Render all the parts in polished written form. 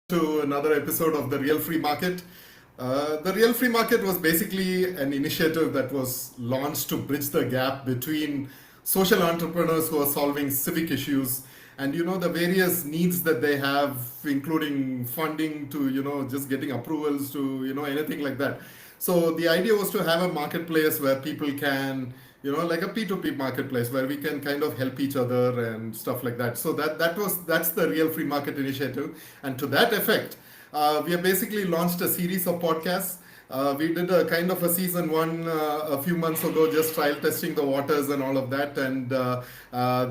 to another episode of The Real Free Market. The Real Free Market was basically an initiative that was launched to bridge the gap between social entrepreneurs who are solving civic issues and the various needs that they have, including funding to just getting approvals to anything like that. So the idea was to have a marketplace where people can like a P2P marketplace where we can kind of help each other and stuff like that. So that's the Real Free Market initiative, and to that effect, we have basically launched a series of podcasts. We did a kind of a season one a few months ago, just trial testing the waters and all of that. And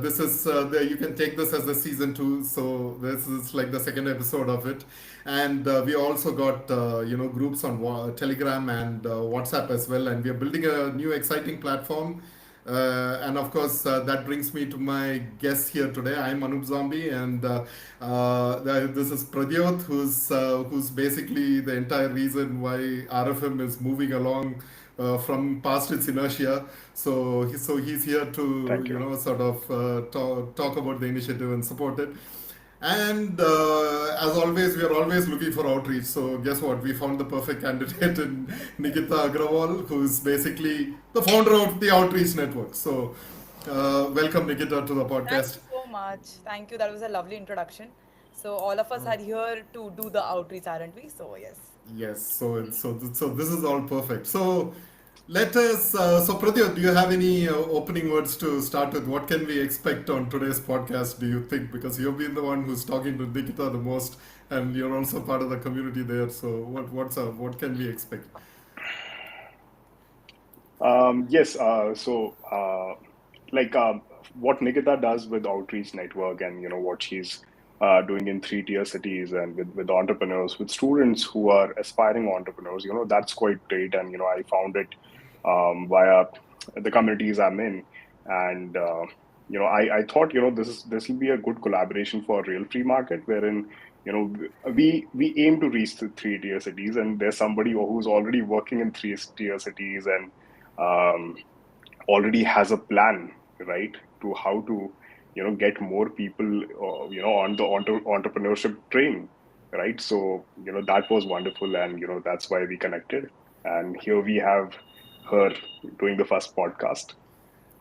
this is you can take this as the season two. So this is like the second episode of it. And we also got groups on Telegram and WhatsApp as well. And we are building a new exciting platform. And of course, that brings me to my guest here today. I'm Anup Zombie, and this is Pradyot, who's basically the entire reason why RFM is moving along from past its inertia. So he's here to Thank you. sort of talk about the initiative and support it. And as always, we are always looking for outreach. So guess what? We found the perfect candidate in Nikita Agrawal, who's basically the founder of the Outreach Network. So welcome, Nikita, to the Thank podcast. you so much. Thank you. That was a lovely introduction. So all of us are here to do the outreach, aren't we? So yes. Yes. So this is all perfect. So let us. So Pradyot, do you have any opening words to start with? What can we expect on today's podcast? Do you think, because you've been the one who's talking to Nikita the most, and you're also part of the community there. So what can we expect? Yes, like what Nikita does with Outreach Network and what she's doing in three-tier cities and with entrepreneurs, with students who are aspiring entrepreneurs, that's quite great. And I found it via the communities I'm in, and I thought this will be a good collaboration for real free market, wherein we aim to reach the three-tier cities, and there's somebody who's already working in three-tier cities and um, already has a plan, right, to how to get more people on the entrepreneurship train, right? So that was wonderful, and that's why we connected, and here we have her doing the first podcast.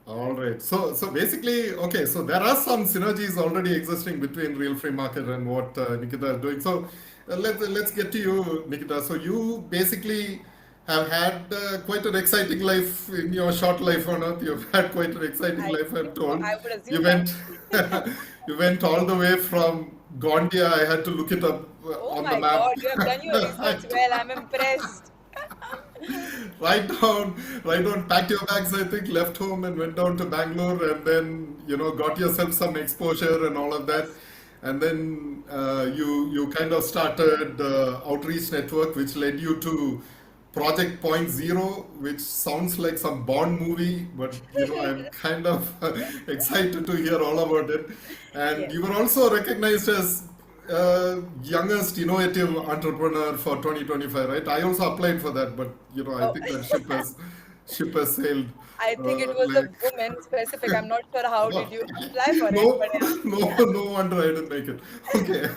All right. So basically, okay. So there are some synergies already existing between real free market and what Nikita is doing. So let's get to you, Nikita. So you basically have had quite an exciting life in your short life on Earth. You've had quite an exciting I life, I'm told. I would You assume that. went you went all the way from Gondia. I had to look it up Oh on the my map. God, you have done your research well. I'm impressed. right down, right down, packed your bags, I think, left home and went down to Bangalore, and then got yourself some exposure and all of that, and then you kind of started Outreach Network, which led you to Project Point Zero, which sounds like some Bond movie, but I'm kind of excited to hear all about it. And Yes. you were also recognized as youngest innovative entrepreneur for 2025, right? I also applied for that, but I Oh, think that ship has sailed. I think it was a Like woman specific. I'm not sure how did you apply for it, no, but yeah. no wonder I didn't make it. Okay,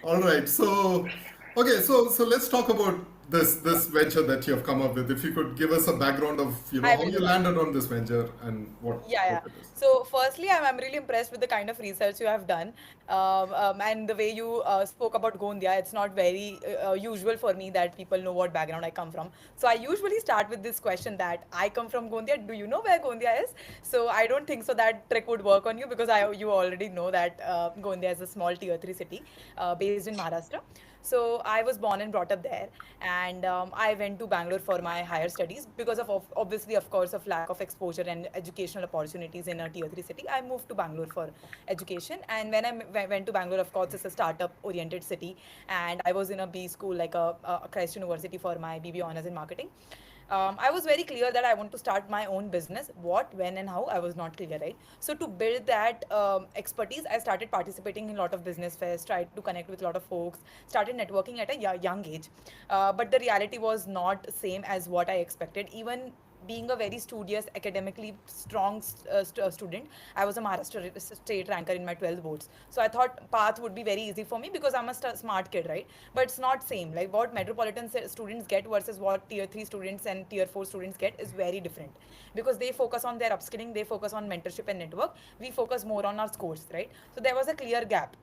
all right. So let's talk about this venture that you have come up with. If you could give us a background of I how will you do that. landed on this venture and Yeah, what yeah. it is. So, firstly, I'm really impressed with the kind of research you have done, and the way you spoke about Gondia. It's not very usual for me that people know what background I come from. So, I usually start with this question that I come from Gondia. Do you know where Gondia is? So, I don't think so that trick would work on you because you already know that Gondia is a small tier three city based in Maharashtra. So I was born and brought up there, and I went to Bangalore for my higher studies because of obviously, of course, of lack of exposure and educational opportunities in a tier three city. I moved to Bangalore for education, and when went to Bangalore, of course, it's a startup-oriented city, and I was in a B school, like a Christ University, for my BB honors in marketing. I was very clear that I want to start my own business. What, when, and how, I was not clear, right? So to build that expertise, I started participating in a lot of business fairs, tried to connect with a lot of folks, started networking at a young age. But the reality was not same as what I expected. Even being a very studious, academically strong student, I was a Maharashtra state ranker in my 12th boards. So I thought path would be very easy for me because I'm a smart kid, right? But it's not same. Like what metropolitan students get versus what tier 3 students and tier 4 students get is very different, because they focus on their upskilling, they focus on mentorship and network. We focus more on our scores, right? So there was a clear gap.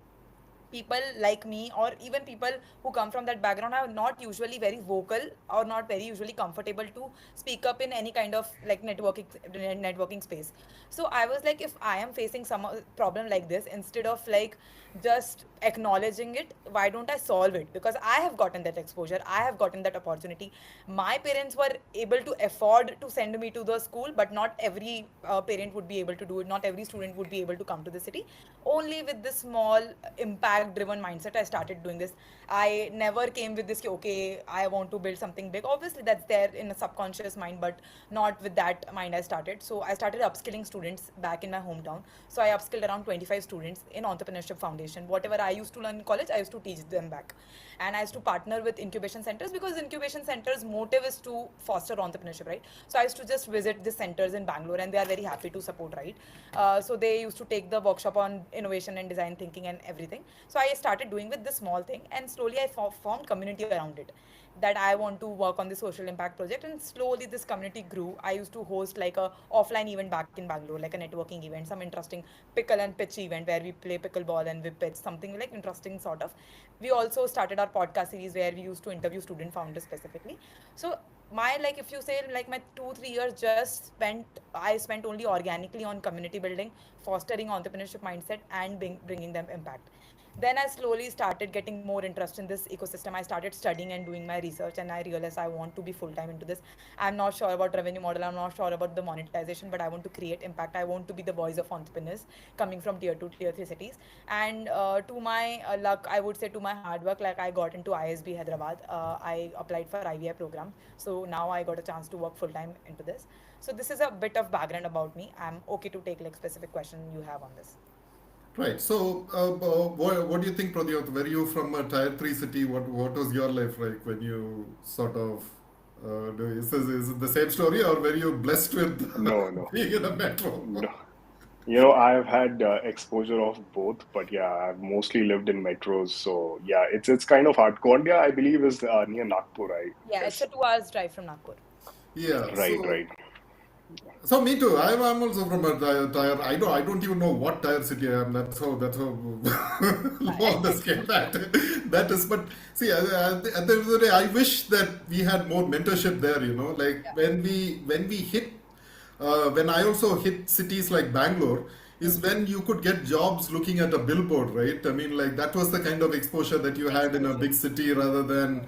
People like me, or even people who come from that background, are not usually very vocal or not very usually comfortable to speak up in any kind of like networking space. So I was like, if I am facing some problem like this, instead of like just acknowledging it, why don't I solve it? Because I have gotten that exposure, I have gotten that opportunity. My parents were able to afford to send me to the school, but not every parent would be able to do it, not every student would be able to come to the city. Only with this small impact driven mindset I started doing this. I never came with this ki, okay, I want to build something big. Obviously that's there in a subconscious mind, but not with that mind I started. So I started upskilling students back in my hometown. So I upskilled around 25 students in Entrepreneurship Foundation. Whatever I used to learn in college, I used to teach them back. And I used to partner with incubation centers, because incubation centers motive is to foster entrepreneurship, right? So I used to just visit the centers in Bangalore, and they are very happy to support, right? So they used to take the workshop on innovation and design thinking and everything. So I started doing with this small thing, and slowly I formed community around it, that I want to work on the social impact project. And slowly this community grew. I used to host like a offline event back in Bangalore, like a networking event, some interesting pickle and pitch event where we play pickleball and we pitch something like interesting sort of. We also started our podcast series where we used to interview student founders specifically. So my, like, if you say like my 2 3 years just spent only organically on community building, fostering entrepreneurship mindset, and bringing them impact. Then I slowly started getting more interest in this ecosystem. I started studying and doing my research, and I realized I want to be full time into this. I'm not sure about revenue model, I'm not sure about the monetization, but I want to create impact. I want to be the voice of entrepreneurs coming from tier 2 tier 3 cities. And to my luck, I would say, to my hard work, like I got into ISB Hyderabad. I applied for IVI program, so now I got a chance to work full time into this. So this is a bit of background about me. I'm okay to take like specific question you have on this. Right. So, what do you think, Pradyot? Were you from a tier three city? What was your life like when you sort of is it the same story, or were you blessed with No, no, being in a metro? no. I've had exposure of both, but yeah, I've mostly lived in metros. So yeah, it's kind of hard. Gondia, I believe, is near Nagpur, I Yeah, it's a guess. 2 hours drive from Nagpur. Yeah. Right, right. So me too. I'm also from a tire. I don't even know what tire city I am. That's how low on the scale that is. But see, at the end of the day, I wish that we had more mentorship there. Like Yeah. when we hit, when I also hit cities like Bangalore, is when you could get jobs looking at a billboard, right? I mean, like that was the kind of exposure that you had in a Exposure. big city rather than,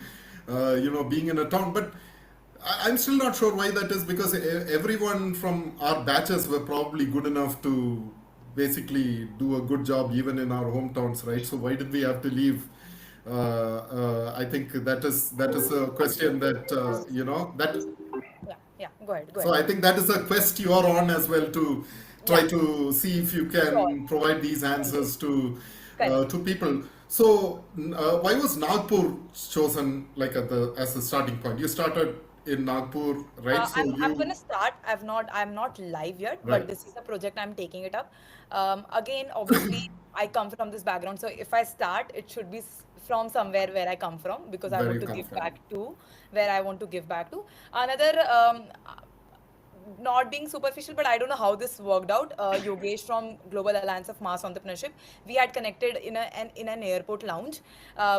being in a town. But I'm still not sure why that is, because everyone from our batches were probably good enough to basically do a good job even in our hometowns, right? So why did we have to leave? I think that is a question that that. Yeah, yeah. Go ahead, go So ahead. I think that is a quest you're on as well, to Yeah, try to see if you sure. can provide these Correct. answers to Correct. people. So why was Nagpur chosen like as a starting point? You started in Nagpur, right? So I'm you gonna start. I'm not live yet, but right, this is a project I'm taking it up. Again, obviously, I come from this background, so if I start, it should be from somewhere where I come from, because I where want you to come give from. back to where I want to give back to. Another not being superficial, but I don't know how this worked out. Yogesh from Global Alliance of Mass Entrepreneurship, we had connected in an airport lounge.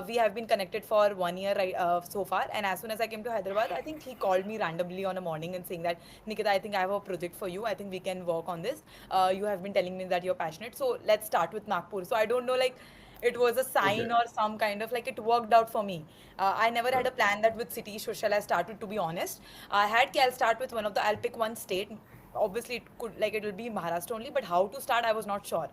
We have been connected for 1 year, right, so far. And as soon as I came to Hyderabad, I think he called me randomly on a morning and saying that, Nikita, I think I have a project for you. I think we can work on this. You have been telling me that you're passionate, so let's start with Nagpur. So I don't know, like, it was a Okay, sign or some kind of, like, it worked out for me. I never had right. a plan that with city shall I start with, to be honest. I had I'll start with one of the, I'll pick one state. Obviously it could, like, it will be Maharashtra only, but how to start I was not sure.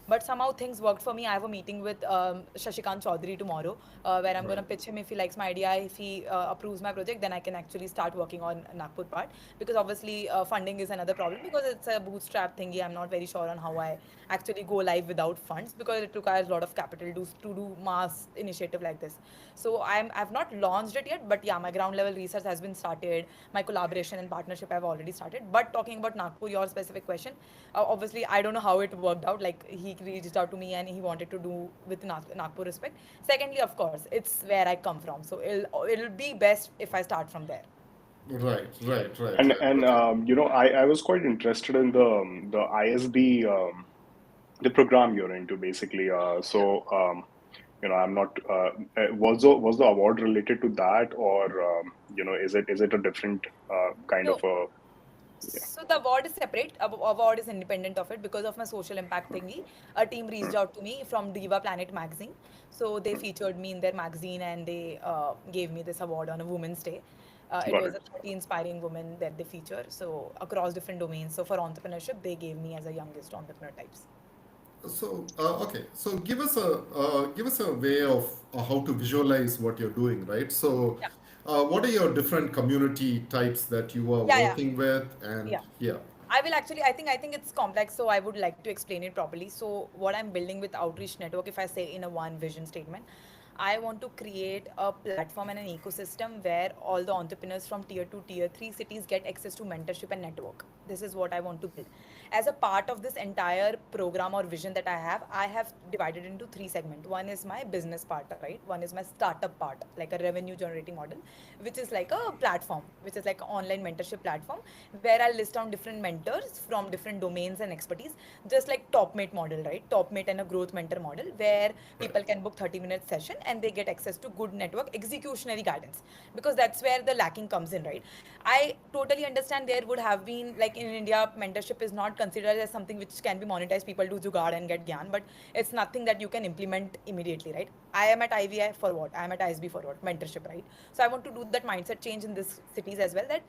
But somehow things worked for me. I have a meeting with Shashikant Chaudhary tomorrow, where I'm going to Right. pitch him. If he likes my idea, if he approves my project, then I can actually start working on Nagpur part. Because obviously funding is another problem, because it's a bootstrap thingy. I'm not very sure on how I actually go live without funds, because it requires a lot of capital to do mass initiative like this. So I've not launched it yet, but yeah, my ground level research has been started. My collaboration and partnership have already started. But talking about Nagpur, your specific question, obviously I don't know how it worked out. Like he reached out to me and he wanted to do with Nagpur respect. Secondly, of course, it's where I come from, so it'll be best if I start from there. Right, right, right, And right. Okay. I was quite interested in the ISB, the program you're into basically. Yeah. I'm not. Was the award related to that, or is it a different kind of No. a? Yeah. So the award is separate. Award is independent of it because of my social impact thingy. A team reached out to me from Diva Planet magazine. So they featured me in their magazine and they gave me this award on a Women's Day. It Got was it. a 30 inspiring women that they feature. So across different domains. So for entrepreneurship, they gave me as a youngest entrepreneur types. So okay, so give us a way of how to visualize what you're doing, right? So, Yeah. what are your different community types that you are Yeah. Yeah. working with, and Yeah. yeah, I will actually, I think it's complex, so I would like to explain it properly. So what I'm building with Outreach Network, if I say in a one vision statement, I want to create a platform and an ecosystem where all the entrepreneurs from tier 2, tier 3 cities get access to mentorship and network. This is what I want to build. As a part of this entire program or vision that I have divided into three segments. One is my business part, right? One is my startup part, like a revenue generating model, which is like a platform, which is like an online mentorship platform where I'll list down different mentors from different domains and expertise, just like TopMate model, right? TopMate and a growth mentor model where right, people can book 30-minute session and they get access to good network executionary guidance, because that's where the lacking comes in, right? I totally understand there would have been, like in India, mentorship is not considered as something which can be monetized. People do jugaad and get gyan, but it's nothing that you can implement immediately, right? I am at IVI for what? I am at ISB for what? Mentorship, right? So I want to do that mindset change in these cities as well, that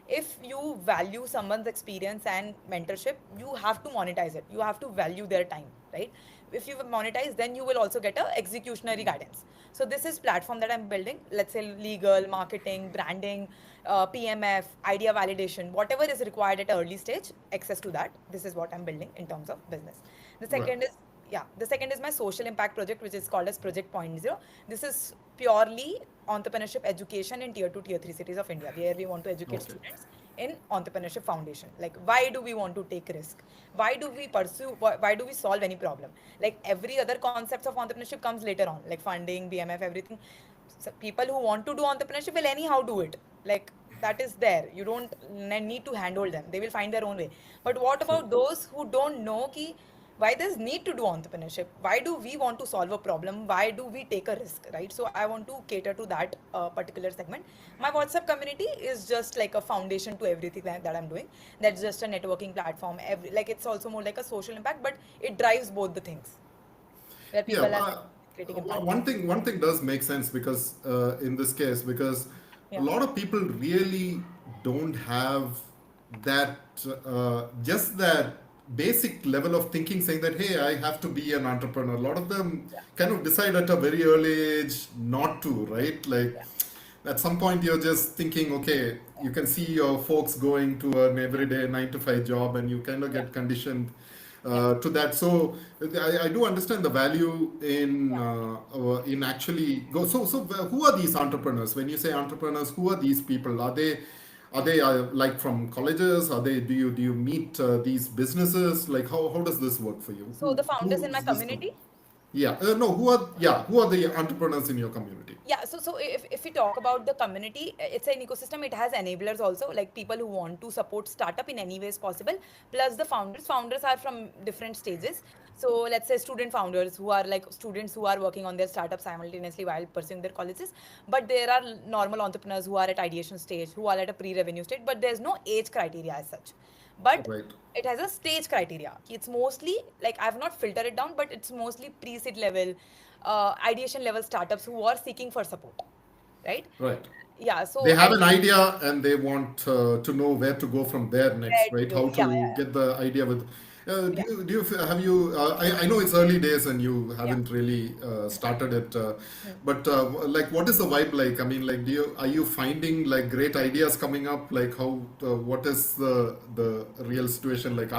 if you value someone's experience and mentorship, you have to monetize it. You have to value their time, right? If you monetize, then you will also get a executionary guidance. So this is platform that I'm building. Let's say legal, marketing, branding, PMF, idea validation, whatever is required at early stage, access to that. This is what I'm building in terms of business. The right. second is, yeah, the second is my social impact project, which is called as Project Point Zero. This is purely entrepreneurship education in tier 2, tier 3 cities of India, where we want to educate Okay, students in entrepreneurship foundation. Like, why do we want to take risk? Why do we pursue? Why do we solve any problem? Like every other concepts of entrepreneurship comes later on, like funding, BMF, everything. So people who want to do entrepreneurship will anyhow do it. Like that is there. You don't need to handhold them. They will find their own way. But what true. about those who don't know ki why there's need to do entrepreneurship? Why do we want to solve a problem? Why do we take a risk, right? So I want to cater to that particular segment. My WhatsApp community is just like a foundation to everything that I'm doing. That's just a networking platform. Like it's also more like a social impact, but it drives both the things where Yeah, people are creating impact. one thing does make sense because in this case, because a Yeah. lot of people really don't have that just that basic level of thinking, saying that hey, I have to be an entrepreneur. A lot of them Yeah. kind of decide at a very early age not to, right? Like Yeah. at some point you're just thinking, okay, you can see your folks going to an Yeah. everyday 9 to 5 job, and you kind of Yeah. get conditioned Yeah. to that. So I do understand the value Yeah. in actually go. So who are these entrepreneurs? When you say entrepreneurs, who are these people? Are they like from colleges? Are they do you meet these businesses? Like how does this work for you? So Who the founders who in my is this? community. Yeah, no. Who are the entrepreneurs in your community? Yeah, so if we talk about the community, it's an ecosystem. It has enablers also, like people who want to support startup in any ways possible. Plus the founders. Founders are from different stages. So let's say student founders who are like students who are working on their startup simultaneously while pursuing their colleges. But there are normal entrepreneurs who are at ideation stage, who are at a pre-revenue stage. But there's no age criteria as such. But Right. it has a stage criteria. It's mostly like I've not filtered it down, but it's mostly pre-seed level, ideation level startups who are seeking for support, right? Right. Yeah. They So have an idea and they want to know where to go from there next, where to right? go? How Yeah, to yeah, get the idea with. Yeah. Have you? I know it's early days and you Yeah. haven't really started it, Hmm. but like, what is the vibe like? I mean, like, are you finding like great ideas coming up? Like, what is the real situation? Like,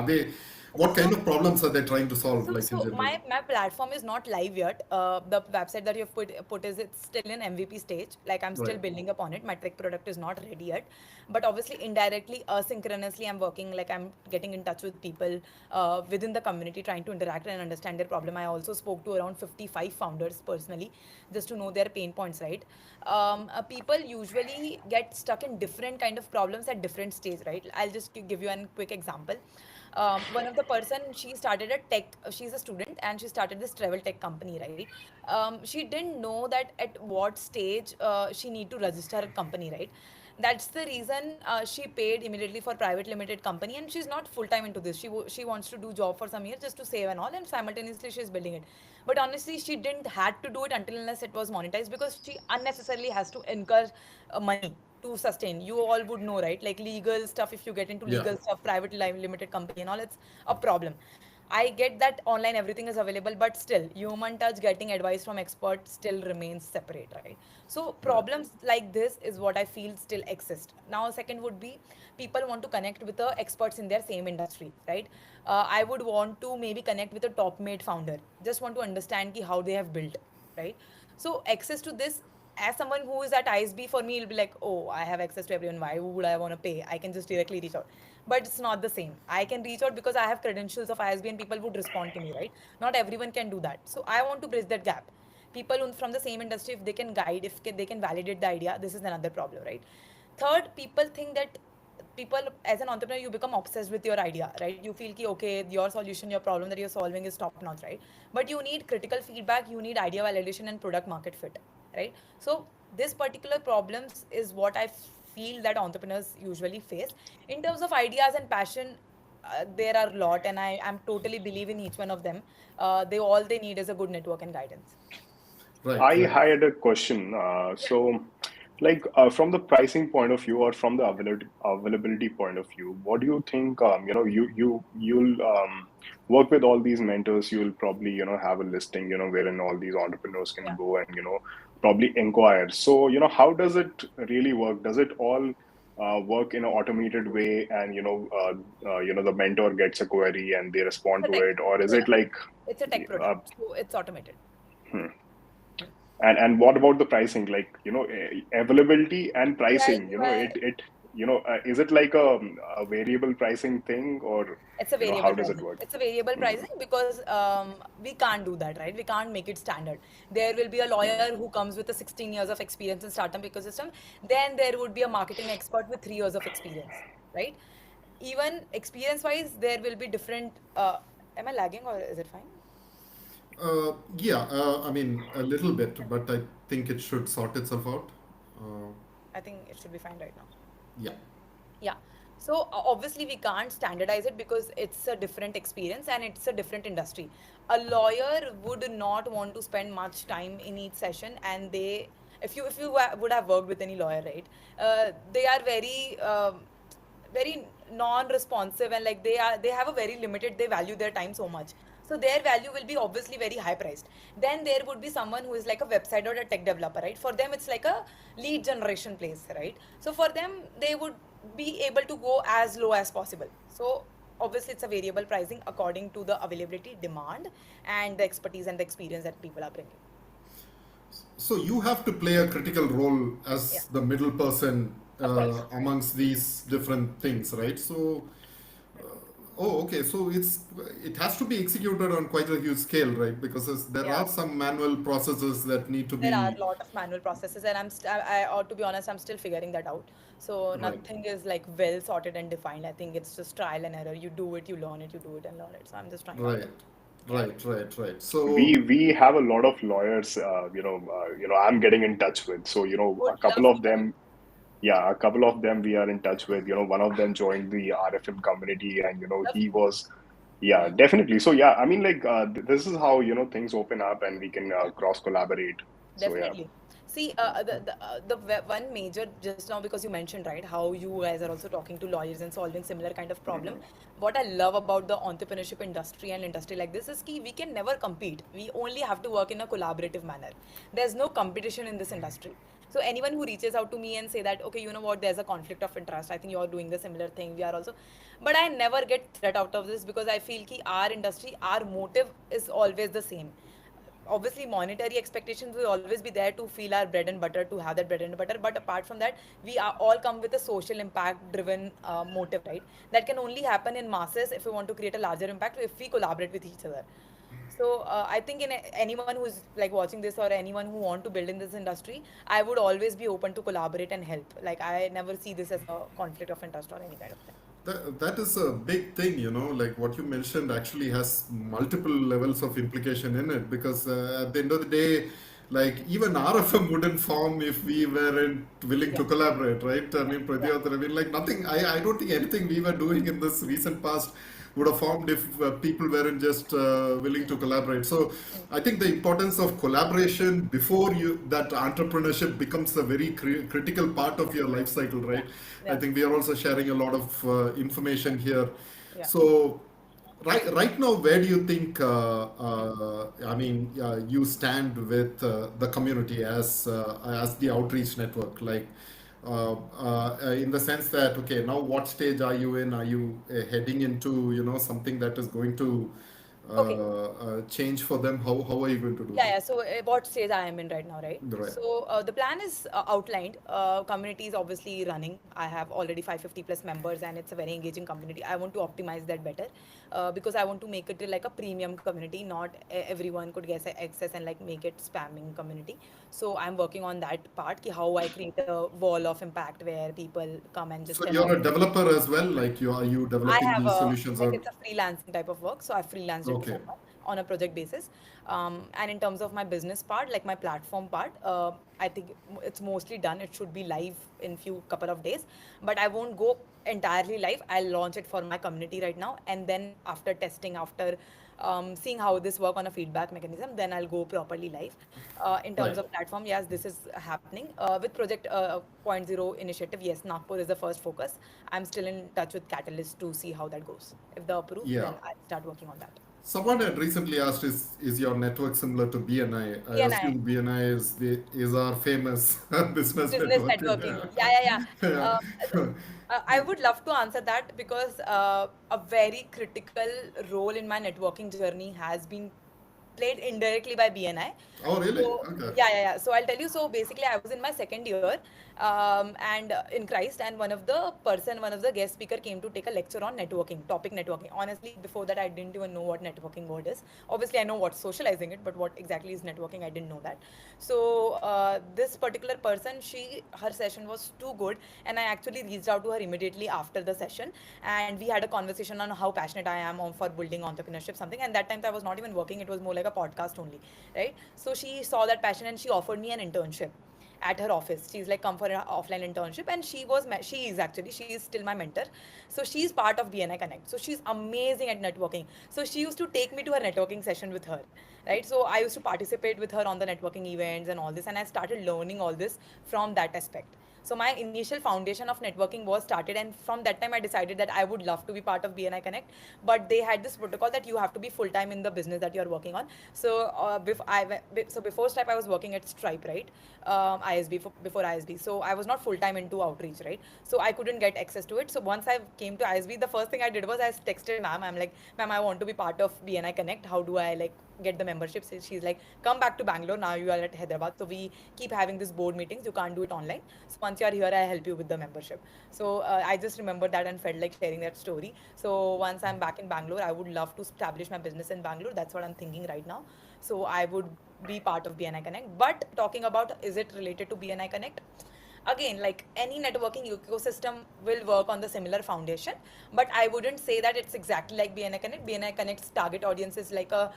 what kind So of problems are they trying to solve? So, Like in so general? my platform is not live yet. The website that you've put is it's still in MVP stage. Like I'm still Right. building upon it. My tech product is not ready yet, but obviously indirectly, asynchronously, I'm working. Like I'm getting in touch with people within the community, trying to interact and understand their problem. I also spoke to around 55 founders personally, just to know their pain points. Right? People usually get stuck in different kind of problems at different stage. Right? I'll just give you a quick example. One of the person, she started a tech, she's a student and she started this travel tech company, right? She didn't know that at what stage she need to register a company, right? That's the reason she paid immediately for private limited company, and she's not full time into this. She wants to do job for some years just to save and all, and simultaneously she's building it. But honestly, she didn't had to do it until unless it was monetized, because she unnecessarily has to incur money to sustain. You all would know, right? Like legal stuff, if you get into Yeah. legal stuff, private limited company and all, it's a problem. I get that online everything is available, but still, human touch, getting advice from experts still remains separate, right? So Right. problems like this is what I feel still exist. Now, second would be people want to connect with the experts in their same industry, right? I would want to maybe connect with a top made founder. Just want to understand ki how they have built, right? So access to this, as someone who is at ISB, for me, it'll be like, oh, I have access to everyone. Why would I want to pay? I can just directly reach out. But it's not the same. I can reach out because I have credentials of ISB and people would respond to me, right? Not everyone can do that. So I want to bridge that gap. People from the same industry, if they can guide, if they can validate the idea, this is another problem, right? Third, people think that people, as an entrepreneur, you become obsessed with your idea, right? You feel ki, okay, your solution, your problem that you're solving is top notch, right? But you need critical feedback, you need idea validation and product market fit, right? So this particular problems is what I feel that entrepreneurs usually face. In terms of ideas and passion, there are a lot, and I'm totally believe in each one of them. They need is a good network and guidance. Right. I Right. had a question. Yeah. From the pricing point of view or from the availability point of view, what do you think? You'll work with all these mentors. You'll probably have a listing wherein all these entrepreneurs can Yeah. go and probably inquire. So how does it really work? Does it all work in an automated way, and the mentor gets a query and they It's respond a to tech. it, or is So it like it's a tech uh, product, so it's automated. hmm. And what about the pricing? Like, availability and pricing, UI. is it like a variable pricing thing, or, It's a how variable does it pricing. work? It's a variable Hmm. pricing because we can't do that, right? We can't make it standard. There will be a lawyer who comes with a 16 years of experience in startup ecosystem. Then there would be a marketing expert with 3 years of experience, right? Even experience-wise, there will be different. Am I lagging or is it fine? Yeah. I mean, a little bit, but I think it should sort itself out. Uh, I think it should be fine right now. yeah. Yeah. So obviously we can't standardize it because it's a different experience and it's a different industry. A lawyer would not want to spend much time in each session, and if you would have worked with any lawyer, right? They are very non-responsive, and like they have a very limited, they value their time so much, so their value will be obviously very high priced. Then there would be someone who is like a website or a tech developer, right? For them it's like a lead generation place, right? So for them, they would be able to go as low as possible. So obviously it's a variable pricing according to the availability, demand, and the expertise and the experience that people are bringing. So you have to play a critical role Yeah, as the middle person of course. amongst these different things, right? So, oh, okay. So it has to be executed on quite a huge scale, right? Because there Yeah. are some manual processes that need to There are be a lot of manual processes, and I or to be honest, I'm still figuring that out. So right, nothing is like well sorted and defined. I think it's just trial and error. You do it, you learn it, you do it and learn it. So I'm just trying it out. right, Yeah. right. We So, we have a lot of lawyers, I'm getting in touch with. So, a Would couple love of to connect. them, yeah, a couple of them we are in touch with. One of them joined the RFM community, and he Lovely. was, yeah, definitely. So yeah, I mean, like, this is how things open up and we can cross collaborate. So yeah. Definitely. See, one major just now, because you mentioned, right, how you guys are also talking to lawyers and solving similar kind of problem. What I love about the entrepreneurship industry and industry like this is ki we can never compete. We only have to work in a collaborative manner. There's no competition in this industry. So anyone who reaches out to me and say that, okay, you know what, there's a conflict of interest. I think you're doing the similar thing. We are also, but I never get threat out of this because I feel ki our industry, our motive is always the same. Obviously monetary expectations will always be there to feel our bread and butter, to have that bread and butter, but apart from that we are all come with a social impact driven motive, right? That can only happen in masses if we want to create a larger impact, if we collaborate with each other. So I think anyone who's like watching this or anyone who want to build in this industry, I would always be open to collaborate and help. Like I never see this as a conflict of interest or any kind of thing. That is a big thing, like what you mentioned actually has multiple levels of implication in it because at the end of the day, like even RFM wouldn't form if we weren't willing Yeah, to collaborate, right? I mean, yeah, Pradyot, I mean, like nothing, I don't think anything we were doing in this recent past would have formed if people weren't just willing to collaborate. So I think the importance of collaboration before that entrepreneurship becomes a very critical part of your life cycle, yeah, right? I yeah, think we are also sharing a lot of information here. yeah. So right now, where do you think, I mean, you stand with the community as the outreach network? Like, in the sense that, okay, now what stage are you in? Are you heading into, something that is going to Okay. change for them? How are you going to do Yeah, that? yeah. So, what stage I am in right now, right? Right. So, the plan is outlined. Community is obviously running. I have already 550 plus members, and it's a very engaging community. I want to optimize that better, because I want to make it like a premium community. Not everyone could get access and like make it spamming community. So, I'm working on that part. Ki how I create a wall of impact where people come and just So tell you're out. a developer as well, like are you I developing have these a solutions like or it's a freelancing type of work, so I freelanced it okay, before on a project basis. And in terms of my business part, like my platform part, I think it's mostly done. It should be live in few couple of days, but I won't go entirely live. I'll launch it for my community right now, and then after testing, after seeing how this work on a feedback mechanism, then I'll go properly live. In terms right? of platform, yes, this is happening. With Project Point Zero initiative, yes, Nagpur is the first focus. I'm still in touch with Catalyst to see how that goes. If they approve, Yeah. then I'll start working on that. Someone had recently asked, is your network similar to BNI? I BNI, assume BNI is our famous business business networking. networking. Yeah, yeah, yeah. Yeah. I would love to answer that because a very critical role in my networking journey has been played indirectly by BNI. Oh, really? So Okay. yeah, yeah, yeah. So I'll tell you. So basically, I was in my second year, and in Christ, and one of the guest speaker came to take a lecture on networking, topic networking. Honestly, before that, I didn't even know what networking word is. Obviously, I know what's socializing it, but what exactly is networking, I didn't know that. So this particular person, her session was too good, and I actually reached out to her immediately after the session, and we had a conversation on how passionate I am on for building entrepreneurship, something. And that time I was not even working; it was more like a podcast only, right? So she saw that passion and she offered me an internship at her office. She's like, come for an offline internship, and she is still my mentor. So she's part of BNI Connect. So she's amazing at networking. So she used to take me to her networking session with her, right? So I used to participate with her on the networking events and all this, and I started learning all this from that aspect. So my initial foundation of networking was started, and from that time I decided that I would love to be part of BNI Connect. But they had this protocol that you have to be full time in the business that you are working on. So before Stripe, I was working at Stripe, right? ISB before ISB. So I was not full time into outreach, right? So I couldn't get access to it. So once I came to ISB, the first thing I did was I texted ma'am. I'm like, ma'am, I want to be part of BNI Connect. How do I like get the membership? So she's like, come back to Bangalore. Now you are at Hyderabad. So we keep having these board meetings. You can't do it online. So once you are here, I help you with the membership. So I just remembered that and felt like sharing that story. So once I'm back in Bangalore, I would love to establish my business in Bangalore. That's what I'm thinking right now. So I would be part of BNI Connect. But talking about, is it related to BNI Connect? Again, like any networking ecosystem will work on the similar foundation, but I wouldn't say that it's exactly like BNI Connect. BNI Connect's target audience is like a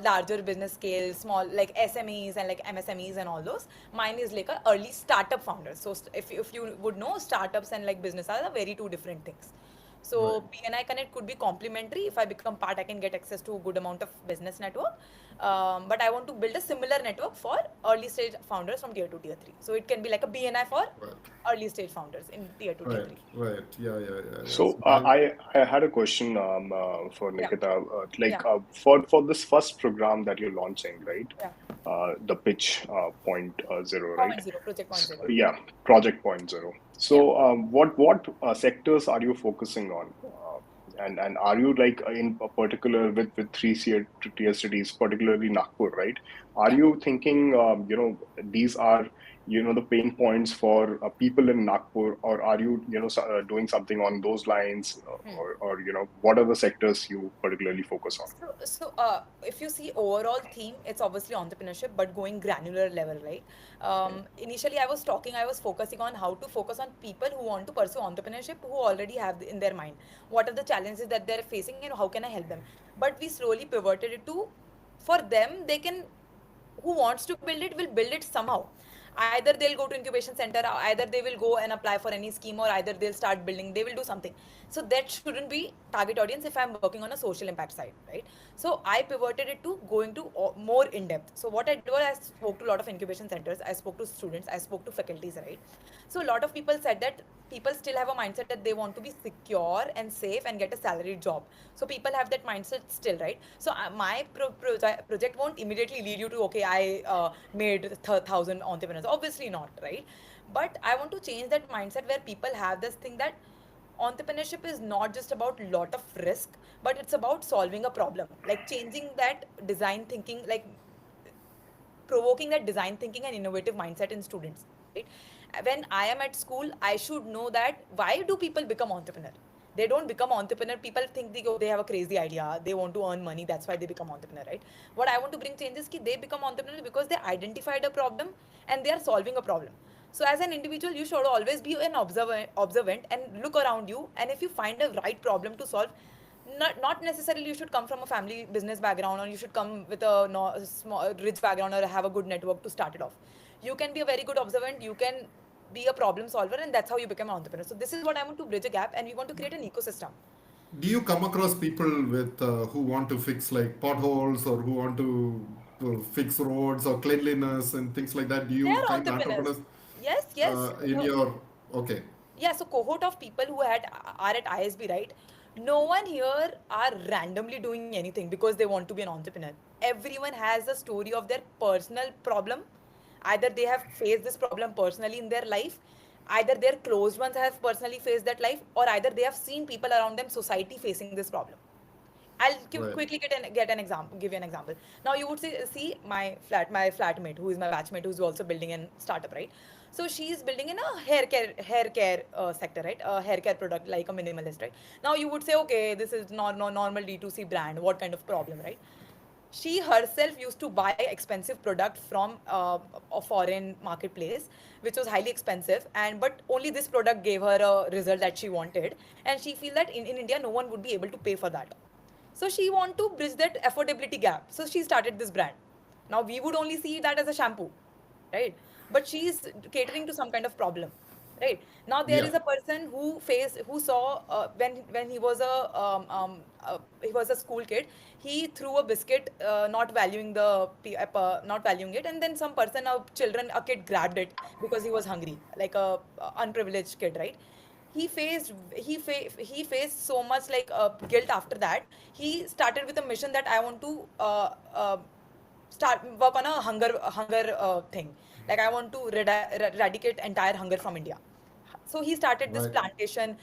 larger business scale, small like SMEs and like MSMEs and all those. Mine is like a early startup founder. So if you would know, startups and like business are very two different things. Right. So BNI Connect could be complementary. If I become part, I can get access to a good amount of business network. But I want to build a similar network for early stage founders from tier 2, tier 3. So it can be like a BNI for Right. early stage founders in tier 2, tier Right. 3. Right. Yeah. Yeah. Yeah. Yeah. So So I. I had a question for Yeah, Nikita. yeah, For this first program that you're launching, right? yeah. The pitch point zero, right? Point zero, project point zero. Yeah, project point zero. Yeah. So what sectors are you focusing on? And are you like in a particular with tier cities, particularly Nagpur, right? Are Yeah. you thinking these are the pain points for people in Nagpur, or are you doing something on those lines, or what are the sectors you particularly focus on? If you see overall theme, it's obviously entrepreneurship, but going granular level, right? Initially, I was focusing on how to focus on people who want to pursue entrepreneurship, who already have in their mind what are the challenges that they're facing and how can I help them. But we slowly pivoted it to, for them, they can, who wants to build it will build it somehow. Either they'll go to incubation center, or either they will go and apply for any scheme, or either they'll start building, they will do something. So that shouldn't be target audience if I'm working on a social impact side, right? So I pivoted it to going to more in depth. So what I did was I spoke to a lot of incubation centers, I spoke to students, I spoke to faculties, right? So a lot of people said that people still have a mindset that they want to be secure and safe and get a salaried job. So people have that mindset still, right? So my project won't immediately lead you to, okay, I made 1,000 entrepreneurs. Obviously not, right? But I want to change that mindset where people have this thing that entrepreneurship is not just about lot of risk, but it's about solving a problem, like changing that design thinking, like provoking that design thinking and innovative mindset in students, right? When I am at school, I should know that why do people become entrepreneur? They don't become entrepreneur. People think they go, they have a crazy idea, they want to earn money, that's why they become entrepreneur, right? What I want to bring changes ki they become entrepreneur because they identified a problem and they are solving a problem. So as an individual, you should always be an observant and look around you. And if you find a right problem to solve, not necessarily you should come from a family business background, or you should come with a small rich background, or have a good network to start it off. You can be a very good observant, you can be a problem solver, and that's how you become an entrepreneur. So this is what I want to bridge a gap, and we want to create an ecosystem. Do you come across people with who want to fix like potholes or who want to fix roads or cleanliness and things like that? Do They you are find entrepreneurs. entrepreneurs Yes, yes. in your okay? Yeah, so cohort of people who are at ISB, right? No one here are randomly doing anything because they want to be an entrepreneur. Everyone has a story of their personal problem. Either they have faced this problem personally in their life, either their closed ones have personally faced that life, or either they have seen people around them, society facing this problem. I'll Right. quickly get an example. Give you an example. Now you would see my flatmate, who is my batchmate, who's also building a startup, right? So she's building in a hair care sector, right? A hair care product, like a minimalist, right? Now you would say, okay, this is not no normal D2C brand. What kind of problem, right? She herself used to buy expensive product from a foreign marketplace, which was highly expensive, and but only this product gave her a result that she wanted, and she feel that in India no one would be able to pay for that. So she want to bridge that affordability gap. So she started this brand. Now we would only see that as a shampoo, right? But she's catering to some kind of problem, right? Now there Yeah. is a person who saw when he was a school kid, he threw a biscuit, not valuing it, and then some person, a kid grabbed it because he was hungry, like a unprivileged kid, right? He faced so much like guilt. After that, he started with a mission that I want to start work on a hunger thing, like I want to eradicate entire hunger from India. So he started this Right. plantation.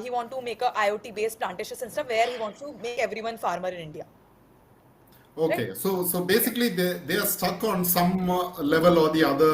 He want to make a IoT based plantation system where he wants to make everyone farmer in India, right? Okay, so Yeah. basically they are stuck on some level or the other,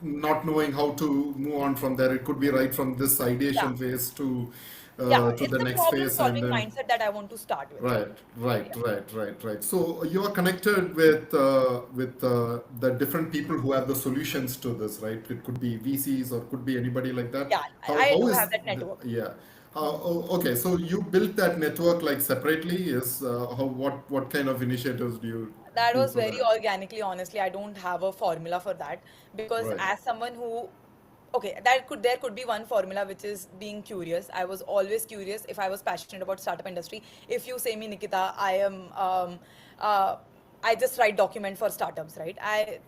not knowing how to move on from there. It could be right from this Yeah, ideation phase yeah, to it's the the next problem phase, and solving then mindset that I want to start with. right, right, Yeah. right, right, right. So you are connected with the different people who have the solutions to this, right? It could be VCs or could be anybody like that. Yeah, I How do is have that network. yeah? Okay, so you built that network like separately. Is how what kind of initiatives do you That do was for very that? organically. Honestly, I don't have a formula for that, because Right. as someone who, okay, there could be one formula, which is being curious. I was always curious if I was passionate about startup industry. If you say me, Nikita, I am I just write document for startups, right?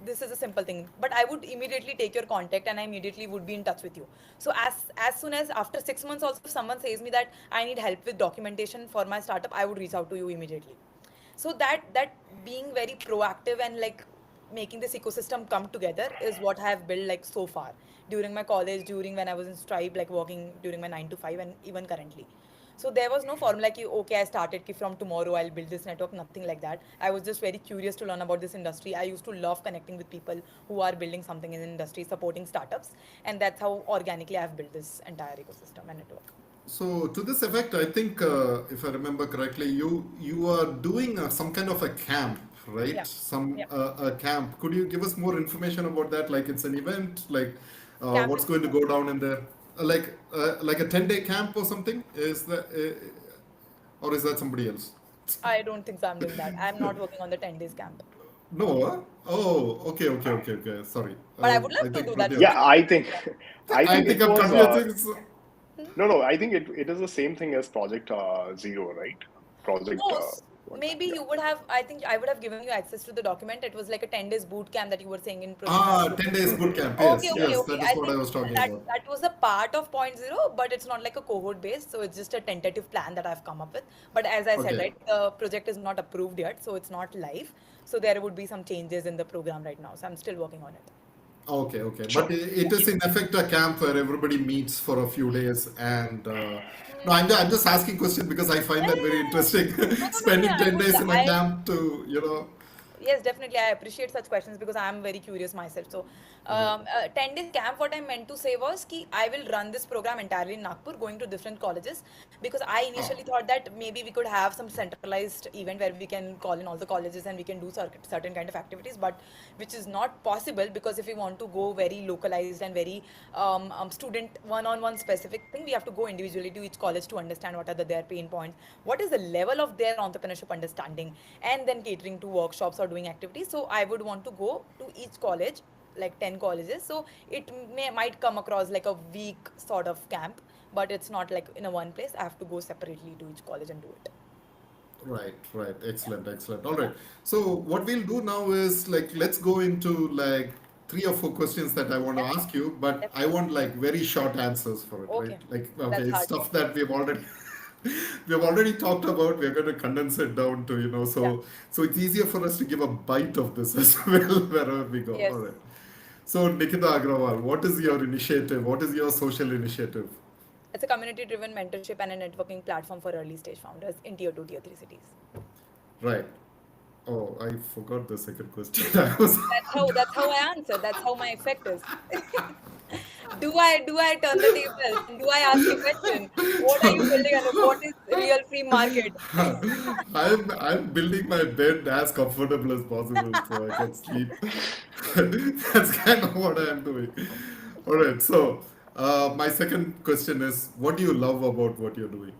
This is a simple thing, but I would immediately take your contact and I immediately would be in touch with you. So as soon as after 6 months, also if someone says me that I need help with documentation for my startup, I would reach out to you immediately. So that being very proactive and like making this ecosystem come together is what I have built like so far during my college, during when I was in Stripe, like working during my 9 to 5, and even currently. So there was no formula like, okay, I started ki from tomorrow I'll build this network, nothing like that. I was just very curious to learn about this industry. I used to love connecting with people who are building something in the industry, supporting startups, and that's how organically I've built this entire ecosystem and network. So to this effect, I think if I remember correctly, you are doing some kind of a camp, right? Yeah. Some Yeah. a camp. Could you give us more information about that? Like it's an event, like Camp what's is going to go down in there? Like a 10-day camp or something? Is that or is that somebody else? I don't think so I'm doing that. I'm not working on the 10 days camp. No. Oh, okay. Sorry. But I would I love to think do that maybe for Yeah, sure. I think Yeah. I I think think it I'm was confusing. no. I think it is the same thing as Project Zero, right? Project No, what? maybe Yeah. you would have, I think I would have given you access to the document. It was like a 10 days boot camp that you were saying in Ah, Zero. 10 days boot camp. Okay, Yes, okay, Yeah. yes, okay. that is I what I think was talking that about. that was a part of point zero, but it's not like a cohort based. So it's just a tentative plan that I've come up with. But as I said, Okay. right, the project is not approved yet, so it's not live. So there would be some changes in the program right now. So I'm still working on it. Okay. But Sure. it is Sure. in effect a camp where everybody meets for a few days. And no, Mm, I'm just asking question because I find yeah, that yeah, very yeah. interesting. No. Spending I 10 would. days in a I camp to, Yes, definitely. I appreciate such questions because I am very curious myself. So, right. 10 days camp, what I meant to say was ki I will run this program entirely in Nagpur, going to different colleges, because I Oh, initially thought that maybe we could have some centralized event where we can call in all the colleges and we can do certain kind of activities, but which is not possible because if we want to go very localized and very student one-on-one specific thing, we have to go individually to each college to understand what are their pain points, what is the level of their entrepreneurship understanding, and then catering to workshops or doing activities. So I would want to go to each college, like 10 colleges. So it might come across like a week sort of camp, but it's not like in a one place. I have to go separately to each college and do it. right. Yeah. Excellent. All right. Yeah. So what we'll do now is like let's go into like three or four questions that I want to Yeah. ask you, but I Definitely. want like very short answers for it, right? Okay. Like okay, That's it's hard. stuff that we've already we have already talked about. We're going to condense it down to Yeah. so it's easier for us to give a bite of this as well wherever we go. All Yes. right. So Nikita Agrawal, what is your initiative? What is your social initiative? It's a community driven mentorship and a networking platform for early stage founders in tier 2, tier 3 cities. Right. Oh, I forgot the second question. I was That's how I answer. That's how my effect is. Do I turn the tables and do I ask a question? What are you building and what is real free market? I'm building my bed as comfortable as possible so I can sleep. That's kind of what I am doing. All right. So my second question is, what do you love about what you're doing?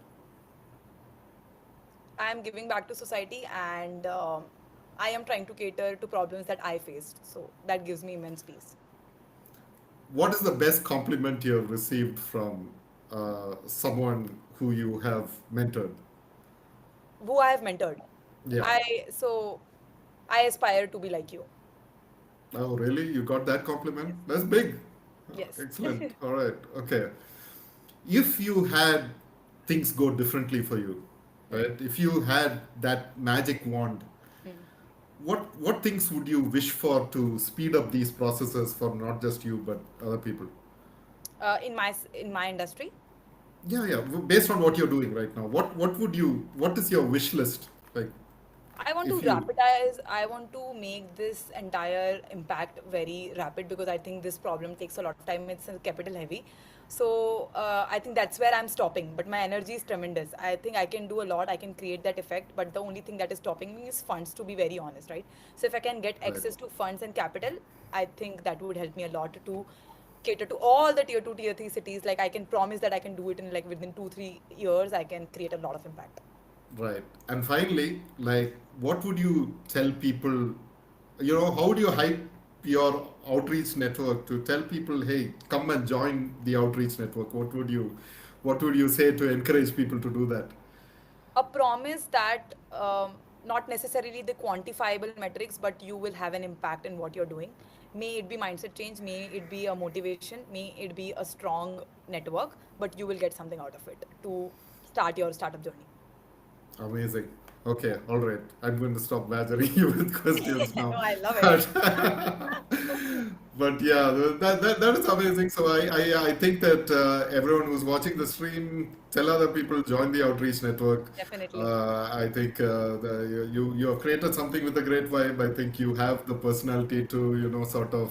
I am giving back to society and I am trying to cater to problems that I faced. So that gives me immense peace. What is the best compliment you have received from someone who you have mentored? Who I have mentored. Yeah. So I aspire to be like you. Oh, really? You got that compliment? Yes. That's big. Yes. Excellent. All right. Okay. If you had things go differently for you, Hmm. right? If you had that magic wand, Hmm. what things would you wish for to speed up these processes for not just you but other people? In my industry, Yeah. Based on what you're doing right now, what is your wish list? Like, I want to if you, rapidize. I want to make this entire impact very rapid because I think this problem takes a lot of time. It's capital heavy. So I think that's where I'm stopping. But my energy is tremendous. I think I can do a lot. I can create that effect. But the only thing that is stopping me is funds, to be very honest, right? So if I can get right, access to funds and capital, I think that would help me a lot to cater to all the tier 2, tier 3 cities. Like I can promise that I can do it in like within 2, 3 years. I can create a lot of impact. right. And finally, like, what would you tell people? How would you hype your outreach network to tell people, hey, come and join the outreach network? What would you say to encourage people to do that? A promise that not necessarily the quantifiable metrics, but you will have an impact in what you're doing. May it be mindset change, may it be a motivation, may it be a strong network, but you will get something out of it to start your startup journey. Amazing. Okay, Yeah. all right. I'm going to stop badgering you with questions No, now. I love it. But, but yeah, that is amazing. So I think that everyone who's watching the stream, tell other people, join the outreach network. Definitely. I think you have created something with a great vibe. I think you have the personality to sort of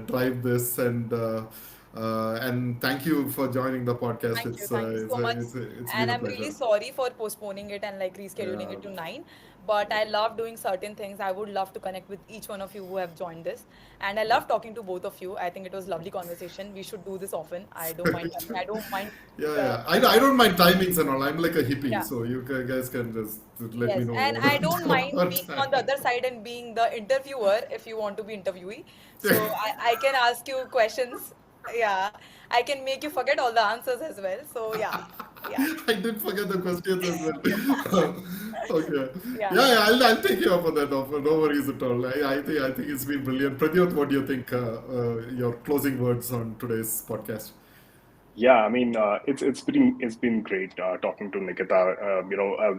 drive this and thank you for joining the podcast. Thank you so much. It's been And a I'm really pleasure. sorry for postponing it and like rescheduling Yeah. it to 9. But I love doing certain things. I would love to connect with each one of you who have joined this. And I love talking to both of you. I think it was lovely conversation. We should do this often. I don't mind coming. I don't mind Yeah, the yeah. I don't mind timings and all. I'm like a hippie, yeah. so you guys can just let me Yes, know and I don't mind what being on the time. other side and being the interviewer if you want to be interviewee. So I can ask you questions. Yeah, I can make you forget all the answers as well. So yeah, yeah, I did forget the questions as well. Okay. yeah. Yeah, yeah, I'll take you up on that offer. No worries at all. I think it's been brilliant. Pradyot, what do you think? Your closing words on today's podcast? Yeah, I mean, it's been great talking to Nikita.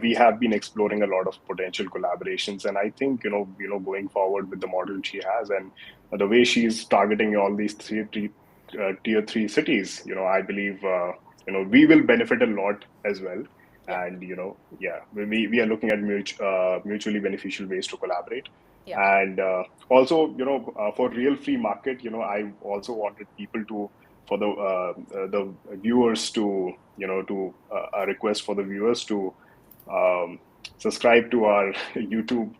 We have been exploring a lot of potential collaborations, and I think going forward with the model she has and the way she's targeting all these tier three cities, I believe we will benefit a lot as well. Yeah, And yeah, we are looking at mutually beneficial ways to collaborate. yeah, And also, for real free market, I also wanted people to for the viewers to a request for the viewers to um, subscribe to our YouTube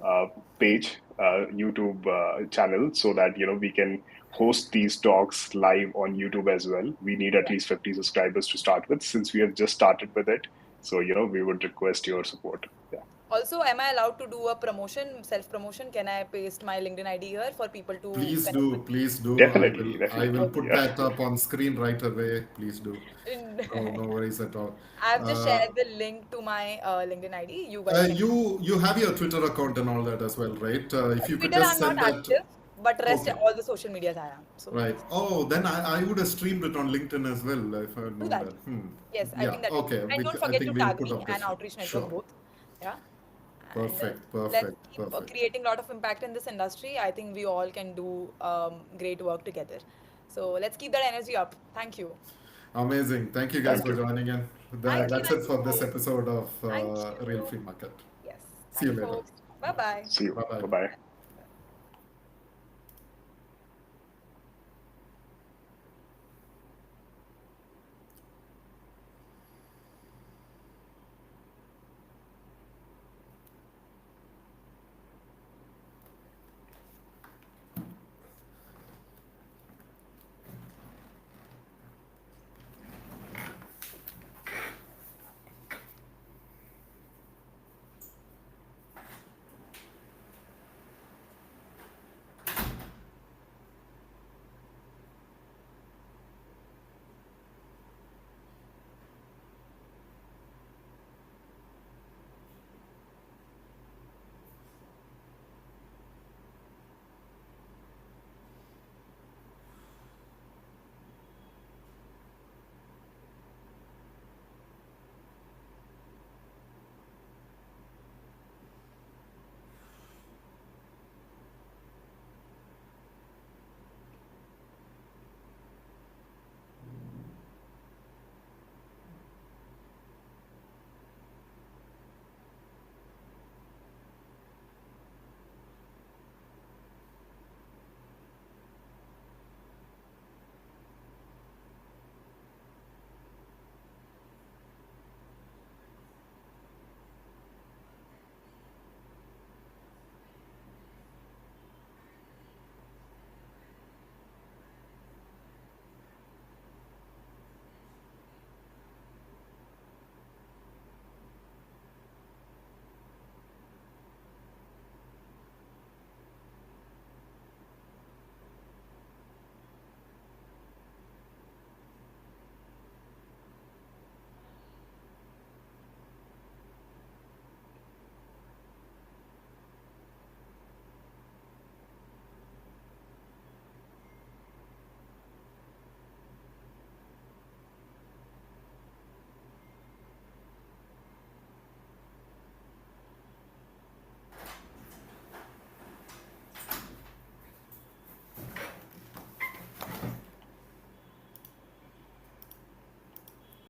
uh, page, YouTube channel, so that we can host these talks live on YouTube as well. We need at yeah. least 50 subscribers to start with, since we have just started with it. So we would request your support. Yeah. Also, am I allowed to do a promotion, self-promotion? Can I paste my LinkedIn ID here for people to Please connect do, with me? please do. Definitely, I will definitely. put Yeah. that up on screen right away. Please do. No, Okay. no worries at all. I've just Uh, shared the link to my LinkedIn ID. You guys can. you have your Twitter account and all that as well, right? If you could Twitter, just I'm not send that. active, but rest Okay, all the social medias I am. So right. yes, Oh, then I would have streamed it on LinkedIn as well if I had do known that. that. Hmm. Yes, I Yeah. think that will be. Okay. And don't I forget to think we'll tag put me up and this. Outreach Network Sure. both. Yeah. And Perfect. let's Perfect. keep Perfect. creating a lot of impact in this industry. I think we all can do great work together. So let's keep that energy up. Thank you. Amazing. Thank you guys Thank for you. joining in. Thank you, That's it for this Anju. episode of Thank Real you. Free Market. Yes. See Thank you you, later. folks. Bye bye. See you. Bye bye. Bye bye.